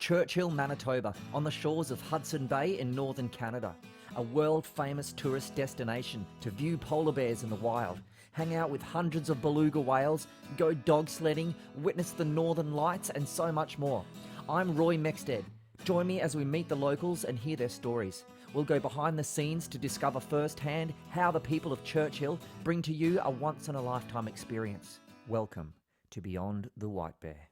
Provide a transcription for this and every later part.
Churchill, Manitoba, on the shores of Hudson Bay in northern Canada. A world-famous tourist destination to view polar bears in the wild, hang out with hundreds of beluga whales, go dog sledding, witness the northern lights, and so much more. I'm Roy Mexted. Join me as we meet the locals and hear their stories. We'll go behind the scenes to discover firsthand how the people of Churchill bring to you a once-in-a-lifetime experience. Welcome to Beyond the White Bear.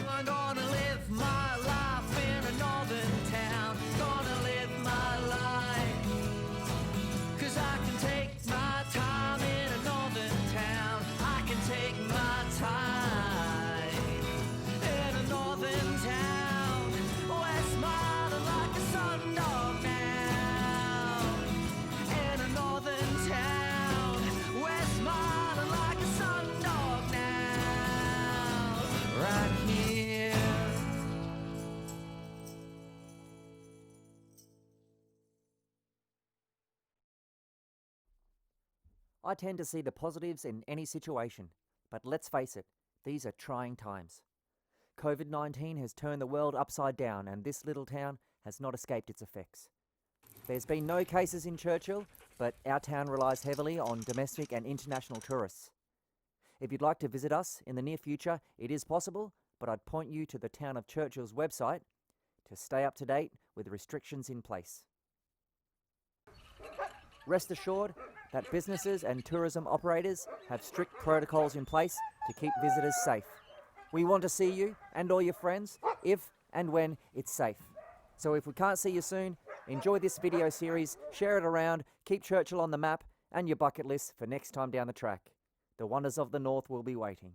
I'm gonna live my life in a northern town. Gonna live my life, 'cause I can take my time in a northern town. I can take my time in a northern town. We're smiling like a sundog now. In a northern town, we're smiling like a sundog now. Right here. I tend to see the positives in any situation, but let's face it, these are trying times. COVID-19 has turned the world upside down, and this little town has not escaped its effects. There's been no cases in Churchill, but our town relies heavily on domestic and international tourists. If you'd like to visit us in the near future, it is possible, but I'd point you to the town of Churchill's website to stay up to date with restrictions in place. Rest assured that businesses and tourism operators have strict protocols in place to keep visitors safe. We want to see you and all your friends if and when it's safe. So if we can't see you soon, enjoy this video series, share it around, keep Churchill on the map and your bucket list for next time down the track. The wonders of the north will be waiting.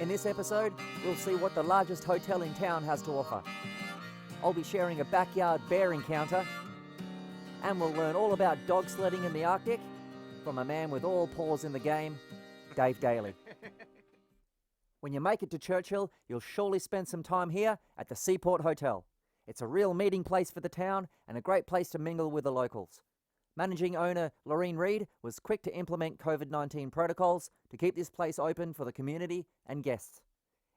In this episode, we'll see what the largest hotel in town has to offer. I'll be sharing a backyard bear encounter, and we'll learn all about dog sledding in the Arctic from a man with all paws in the game, Dave Daly. When you make it to Churchill, you'll surely spend some time here at the Seaport Hotel. It's a real meeting place for the town and a great place to mingle with the locals. Managing owner Lorene Reed was quick to implement COVID-19 protocols to keep this place open for the community and guests.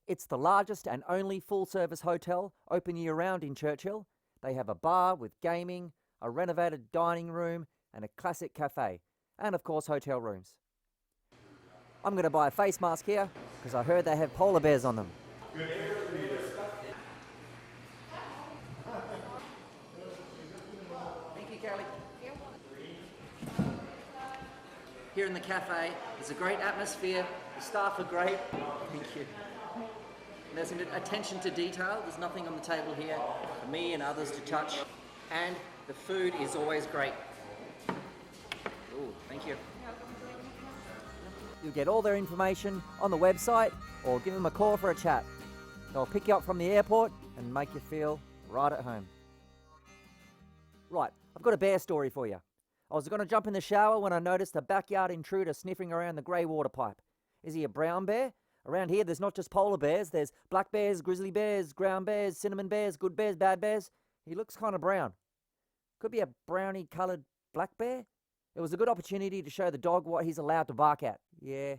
It's the largest and only full-service hotel open year-round in Churchill. They have a bar with gaming, a renovated dining room, and a classic cafe, and of course hotel rooms. I'm going to buy a face mask here because I heard they have polar bears on them. Thank you, Kelly. Here in the cafe, there's a great atmosphere, the staff are great. Thank you. And there's an attention to detail. There's nothing on the table here for me and others to touch. And the food is always great. Ooh, thank you. You'll get all their information on the website or give them a call for a chat. They'll pick you up from the airport and make you feel right at home. Right, I've got a bear story for you. I was going to jump in the shower when I noticed a backyard intruder sniffing around the grey water pipe. Is he a brown bear? Around here there's not just polar bears, there's black bears, grizzly bears, brown bears, cinnamon bears, good bears, bad bears. He looks kind of brown. Could be a brownie coloured black bear? It was a good opportunity to show the dog what he's allowed to bark at. Yeah.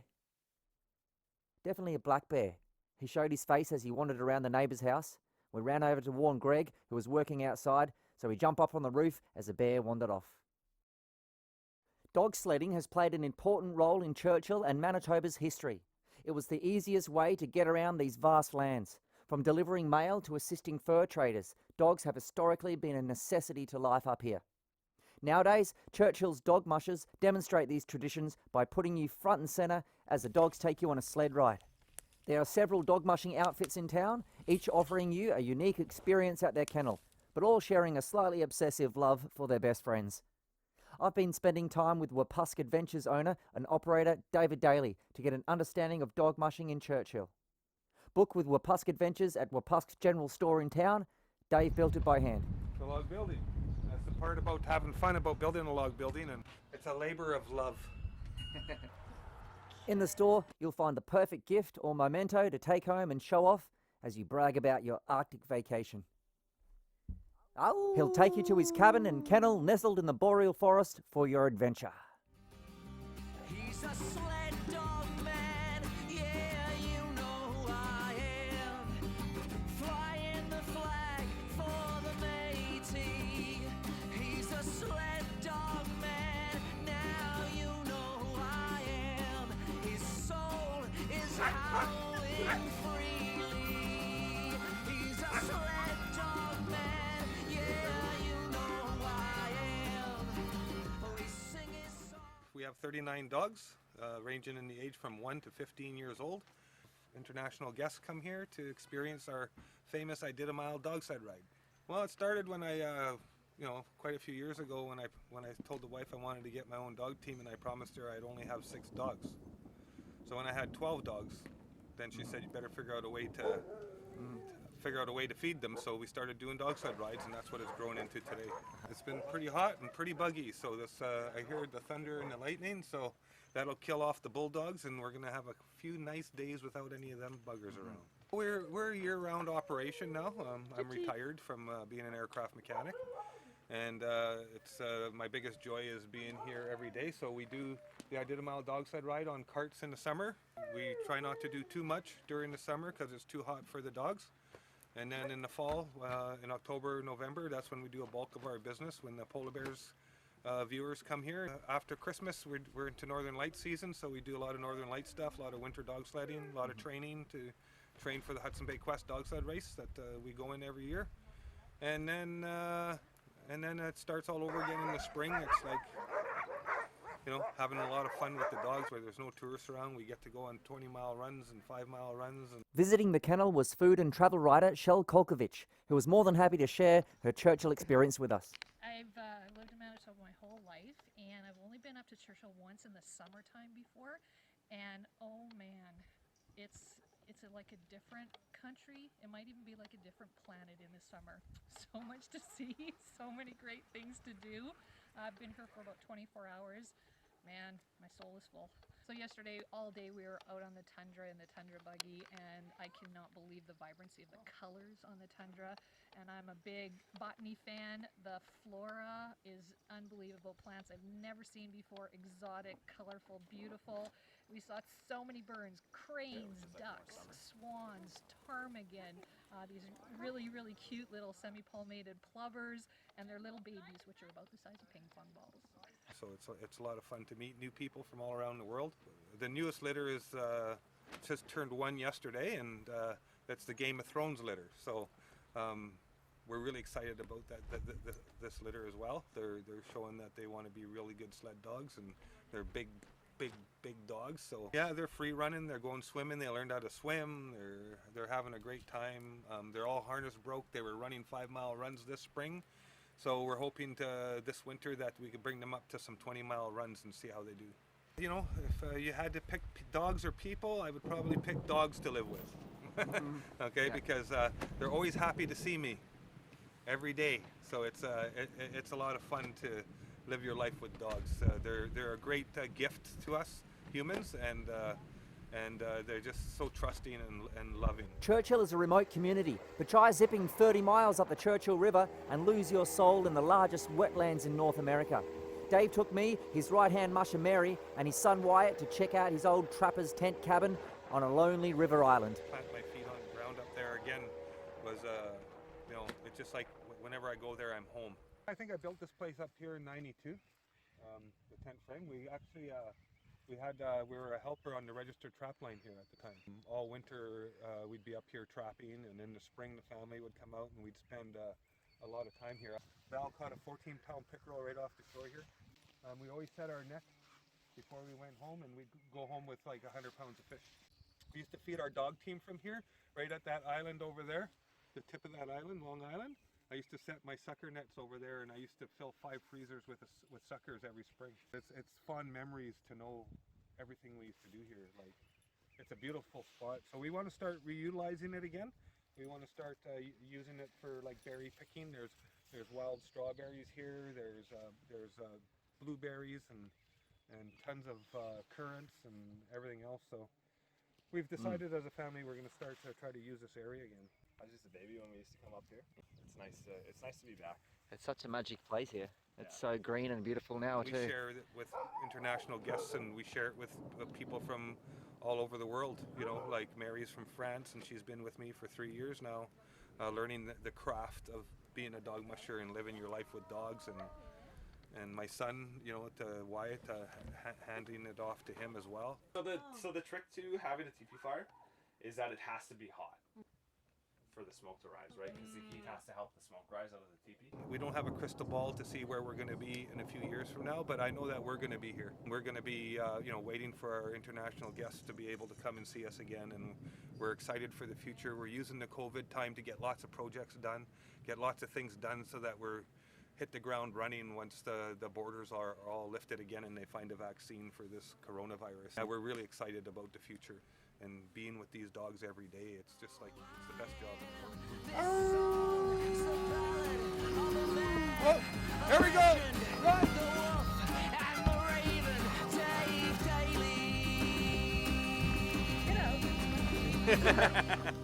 Definitely a black bear. He showed his face as he wandered around the neighbour's house. We ran over to warn Greg, who was working outside, so he jumped up on the roof as the bear wandered off. Dog sledding has played an important role in Churchill and Manitoba's history. It was the easiest way to get around these vast lands. From delivering mail to assisting fur traders, dogs have historically been a necessity to life up here. Nowadays, Churchill's dog mushers demonstrate these traditions by putting you front and centre as the dogs take you on a sled ride. There are several dog mushing outfits in town, each offering you a unique experience at their kennel, but all sharing a slightly obsessive love for their best friends. I've been spending time with Wapusk Adventures owner and operator David Daly to get an understanding of dog mushing in Churchill. Book with Wapusk Adventures at Wapusk's General Store in town. Dave built it by hand. The log building. That's the part about having fun about building a log building, and it's a labor of love. In the store, you'll find the perfect gift or memento to take home and show off as you brag about your Arctic vacation. He'll take you to his cabin and kennel nestled in the boreal forest for your adventure. He's a sled dog man, yeah, you know howling freely. He's a sled dog man, yeah, you know who I am. We sing his song. We have 39 dogs, ranging in the age from 1 to 15 years old. International guests come here to experience our famous I Did a Mile dog sled ride. Well, it started when I, quite a few years ago when I told the wife I wanted to get my own dog team, and I promised her I'd only have 6 dogs. So when I had 12 dogs, then she said you better figure out a way to feed them. So we started doing dog sled rides, and that's what it's grown into today. It's been pretty hot and pretty buggy. So I hear the thunder and the lightning. So that'll kill off the bulldogs, and we're gonna have a few nice days without any of them buggers around. We're a year-round operation now. I'm retired from being an aircraft mechanic, and it's my biggest joy is being here every day. So we do the I Did a Mile dog sled ride on carts in the summer. We try not to do too much during the summer because it's too hot for the dogs. And then in the fall, in October, November, that's when we do a bulk of our business, when the polar bears viewers come here. After Christmas, we're into Northern Lights season, so we do a lot of Northern Lights stuff, a lot of winter dog sledding, a lot of training to train for the Hudson Bay Quest dog sled race that we go in every year. And then it starts all over again in the spring. It's like, having a lot of fun with the dogs where there's no tourists around. We get to go on 20-mile runs and 5-mile runs. And Visiting the kennel was food and travel writer Shel Kolkovich, who was more than happy to share her Churchill experience with us. I've lived in Manitoba my whole life, and I've only been up to Churchill once in the summertime before, and oh man, it's like a different country. It might even be like a different planet in the summer. So much to see, so many great things to do. I've been here for about 24 hours. Man, my soul is full. So yesterday, all day, we were out on the tundra in the tundra buggy, and I cannot believe the vibrancy of the colors on the tundra. And I'm a big botany fan. The flora is unbelievable. Plants I've never seen before, exotic, colorful, beautiful. We saw so many birds, cranes, ducks, swans, ptarmigan, these really, really cute little semi-palmated plovers, and their little babies, which are about the size of ping pong balls. so it's a lot of fun to meet new people from all around the world. The newest litter is just turned 1 yesterday, and that's the Game of Thrones litter. So we're really excited about this litter as well. They're showing that they want to be really good sled dogs, and they're big dogs. So yeah, they're free running, they're going swimming, they learned how to swim, they're having a great time. They're all harness broke. They were running 5-mile runs this spring. So we're hoping this winter that we could bring them up to some 20-mile runs and see how they do. If you had to pick dogs or people, I would probably pick dogs to live with. Okay, yeah. Because they're always happy to see me every day. So it's a lot of fun to live your life with dogs. They're a great gift to us humans, and they're just so trusting and loving. Churchill is a remote community, but try zipping 30 miles up the Churchill River and lose your soul in the largest wetlands in North America. Dave took me, his right-hand musher Mary, and his son Wyatt to check out his old trapper's tent cabin on a lonely river island. Plant my feet on the ground up there again was, it's just like whenever I go there, I'm home. I think I built this place up here in '92, the tent frame. We actually, we were a helper on the registered trap line here at the time. All winter, we'd be up here trapping, and in the spring, the family would come out and we'd spend a lot of time here. Val caught a 14-pound pickerel right off the shore here. We always set our net before we went home, and we'd go home with like 100 pounds of fish. We used to feed our dog team from here, right at that island over there, the tip of that island, Long Island. I used to set my sucker nets over there, and I used to fill 5 freezers with suckers every spring. It's fond memories to know everything we used to do here. Like, it's a beautiful spot. So we want to start reutilizing it again. We want to start using it for like berry picking. There's wild strawberries here. There's blueberries and tons of currants and everything else. So we've decided as a family we're going to start to try to use this area again. I was just a baby when we used to come up here. It's nice to be back. It's such a magic place here. It's so green and beautiful now too. We share it with international guests, and we share it with people from all over the world. Like Mary's from France, and she's been with me for 3 years now, learning the craft of being a dog musher and living your life with dogs. And and my son, you know, to Wyatt, handing it off to him as well. So the trick to having a teepee fire is that it has to be hot for the smoke to rise, right? Because the heat has to help the smoke rise out of the teepee. We don't have a crystal ball to see where we're going to be in a few years from now, but I know that we're going to be here. We're going to be, you know, waiting for our international guests to be able to come and see us again, and we're excited for the future. We're using the COVID time to get lots of projects done, get lots of things done so that we're hit the ground running once the borders are all lifted again and they find a vaccine for this coronavirus. We're really excited about the future, and being with these dogs every day, it's just like, it's the best job in the world. Oh, there we go! Run! Get out.